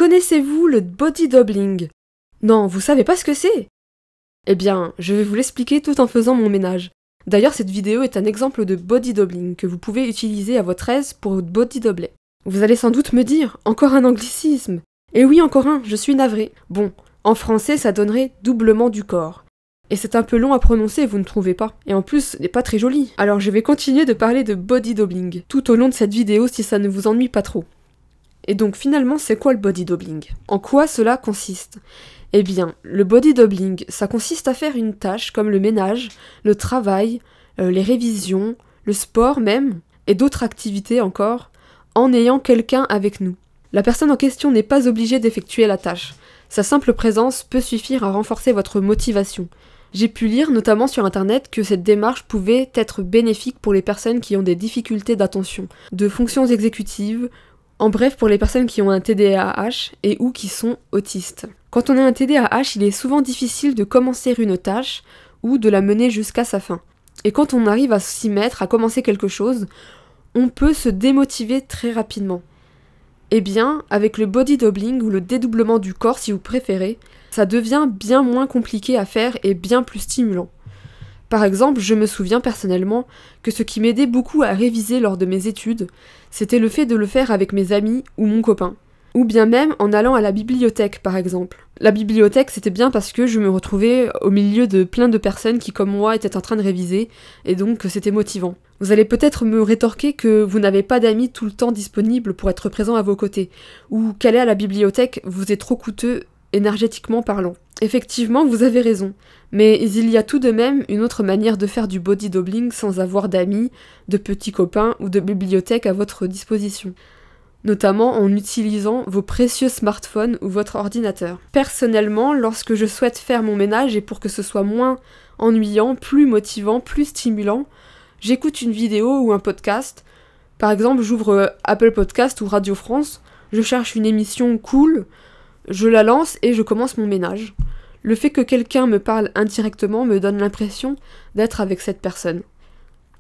Connaissez-vous le body doubling? Non, vous savez pas ce que c'est? Eh bien, je vais vous l'expliquer tout en faisant mon ménage. D'ailleurs, cette vidéo est un exemple de body doubling que vous pouvez utiliser à votre aise pour votre body doublet. Vous allez sans doute me dire, encore un anglicisme. Et oui, encore un, je suis navrée. Bon, en français, ça donnerait doublement du corps. Et c'est un peu long à prononcer, vous ne trouvez pas? Et en plus, ce n'est pas très joli. Alors je vais continuer de parler de body doubling tout au long de cette vidéo si ça ne vous ennuie pas trop. Et donc finalement, c'est quoi le body doubling? En quoi cela consiste? Eh bien, le body doubling, ça consiste à faire une tâche comme le ménage, le travail, les révisions, le sport même, et d'autres activités encore, en ayant quelqu'un avec nous. La personne en question n'est pas obligée d'effectuer la tâche. Sa simple présence peut suffire à renforcer votre motivation. J'ai pu lire notamment sur internet que cette démarche pouvait être bénéfique pour les personnes qui ont des difficultés d'attention, de fonctions exécutives, en bref pour les personnes qui ont un TDAH et ou qui sont autistes. Quand on a un TDAH, il est souvent difficile de commencer une tâche ou de la mener jusqu'à sa fin. Et quand on arrive à s'y mettre, à commencer quelque chose, on peut se démotiver très rapidement. Eh bien, avec le body doubling ou le dédoublement du corps si vous préférez, ça devient bien moins compliqué à faire et bien plus stimulant. Par exemple, je me souviens personnellement que ce qui m'aidait beaucoup à réviser lors de mes études, c'était le fait de le faire avec mes amis ou mon copain. Ou bien même en allant à la bibliothèque par exemple. La bibliothèque c'était bien parce que je me retrouvais au milieu de plein de personnes qui comme moi étaient en train de réviser et donc c'était motivant. Vous allez peut-être me rétorquer que vous n'avez pas d'amis tout le temps disponibles pour être présents à vos côtés, ou qu'aller à la bibliothèque vous est trop coûteux énergétiquement parlant. Effectivement, vous avez raison, mais il y a tout de même une autre manière de faire du body doubling sans avoir d'amis, de petits copains ou de bibliothèque à votre disposition. Notamment en utilisant vos précieux smartphones ou votre ordinateur. Personnellement, lorsque je souhaite faire mon ménage et pour que ce soit moins ennuyant, plus motivant, plus stimulant, j'écoute une vidéo ou un podcast. Par exemple, j'ouvre Apple Podcast ou Radio France, je cherche une émission cool, je la lance et je commence mon ménage. Le fait que quelqu'un me parle indirectement me donne l'impression d'être avec cette personne.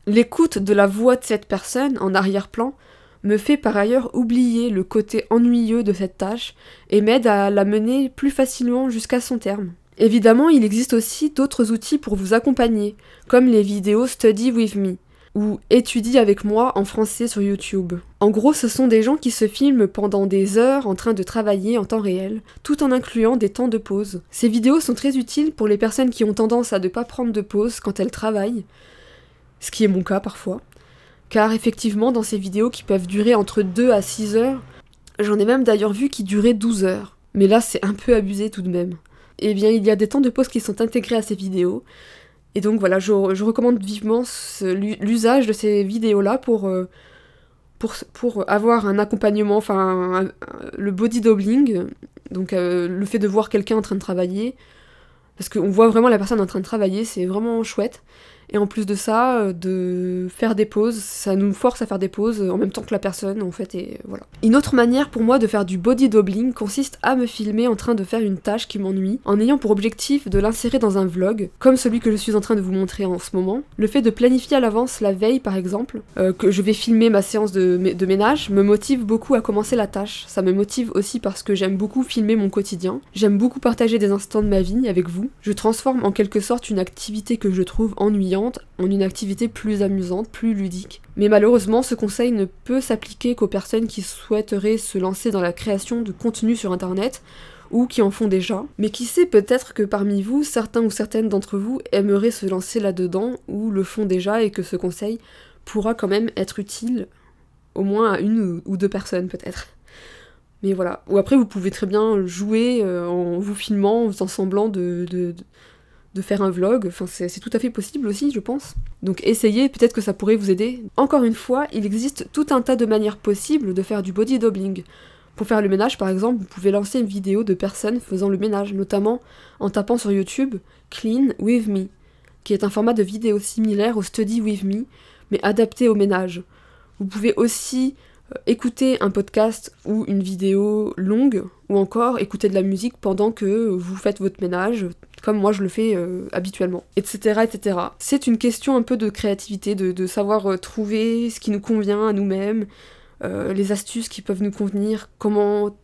L'écoute de la voix de cette personne en arrière-plan me fait par ailleurs oublier le côté ennuyeux de cette tâche et m'aide à la mener plus facilement jusqu'à son terme. Évidemment, il existe aussi d'autres outils pour vous accompagner, comme les vidéos Study with me, ou Étudie avec moi en français sur YouTube. En gros, ce sont des gens qui se filment pendant des heures en train de travailler en temps réel, tout en incluant des temps de pause. Ces vidéos sont très utiles pour les personnes qui ont tendance à ne pas prendre de pause quand elles travaillent, ce qui est mon cas parfois. Car effectivement, dans ces vidéos qui peuvent durer entre 2 à 6 heures, j'en ai même d'ailleurs vu qui duraient 12 heures. Mais là, c'est un peu abusé tout de même. Eh bien, il y a des temps de pause qui sont intégrés à ces vidéos. Et donc voilà, je recommande vivement l'usage de ces vidéos-là pour avoir un accompagnement, enfin le body doubling, donc le fait de voir quelqu'un en train de travailler, parce qu'on voit vraiment la personne en train de travailler, c'est vraiment chouette. Et en plus de ça, de faire des pauses, ça nous force à faire des pauses en même temps que la personne, en fait, et voilà. Une autre manière pour moi de faire du body doubling consiste à me filmer en train de faire une tâche qui m'ennuie, en ayant pour objectif de l'insérer dans un vlog, comme celui que je suis en train de vous montrer en ce moment. Le fait de planifier à l'avance la veille, par exemple, que je vais filmer ma séance de ménage, me motive beaucoup à commencer la tâche. Ça me motive aussi parce que j'aime beaucoup filmer mon quotidien, j'aime beaucoup partager des instants de ma vie avec vous. Je transforme en quelque sorte une activité que je trouve ennuyante en une activité plus amusante, plus ludique. Mais malheureusement, ce conseil ne peut s'appliquer qu'aux personnes qui souhaiteraient se lancer dans la création de contenu sur internet, ou qui en font déjà. Mais qui sait, peut-être que parmi vous, certains ou certaines d'entre vous aimeraient se lancer là-dedans, ou le font déjà, et que ce conseil pourra quand même être utile, au moins à une ou deux personnes peut-être. Mais voilà. Ou après, vous pouvez très bien jouer en vous filmant, en faisant semblant de faire un vlog, enfin c'est tout à fait possible aussi je pense. Donc essayez, peut-être que ça pourrait vous aider. Encore une fois, il existe tout un tas de manières possibles de faire du body doubling. Pour faire le ménage par exemple, vous pouvez lancer une vidéo de personnes faisant le ménage, notamment en tapant sur YouTube « Clean with me », qui est un format de vidéo similaire au Study with me, mais adapté au ménage. Vous pouvez aussi écouter un podcast ou une vidéo longue, ou encore écouter de la musique pendant que vous faites votre ménage, comme moi je le fais habituellement, etc., etc. C'est une question un peu de créativité, de savoir trouver ce qui nous convient à nous-mêmes, les astuces qui peuvent nous convenir, comment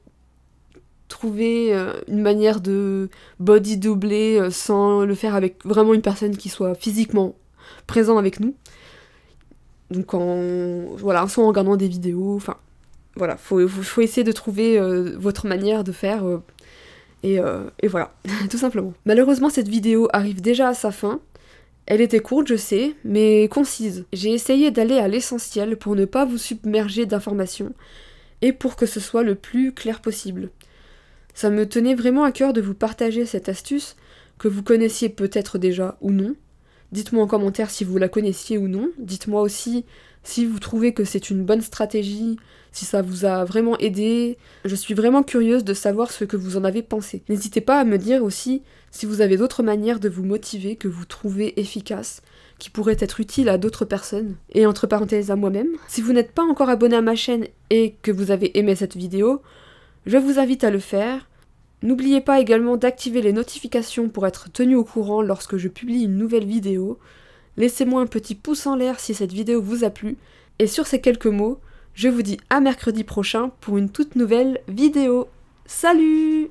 trouver une manière de body doubler sans le faire avec vraiment une personne qui soit physiquement présent avec nous. Donc voilà, soit en regardant des vidéos, enfin voilà, faut essayer de trouver votre manière de faire et voilà, tout simplement. Malheureusement cette vidéo arrive déjà à sa fin. Elle était courte, je sais, mais concise. J'ai essayé d'aller à l'essentiel pour ne pas vous submerger d'informations et pour que ce soit le plus clair possible. Ça me tenait vraiment à cœur de vous partager cette astuce, que vous connaissiez peut-être déjà ou non. Dites-moi en commentaire si vous la connaissiez ou non. Dites-moi aussi si vous trouvez que c'est une bonne stratégie, si ça vous a vraiment aidé. Je suis vraiment curieuse de savoir ce que vous en avez pensé. N'hésitez pas à me dire aussi si vous avez d'autres manières de vous motiver que vous trouvez efficaces, qui pourraient être utiles à d'autres personnes, et entre parenthèses à moi-même. Si vous n'êtes pas encore abonné à ma chaîne et que vous avez aimé cette vidéo, je vous invite à le faire. N'oubliez pas également d'activer les notifications pour être tenu au courant lorsque je publie une nouvelle vidéo. Laissez-moi un petit pouce en l'air si cette vidéo vous a plu. Et sur ces quelques mots, je vous dis à mercredi prochain pour une toute nouvelle vidéo. Salut!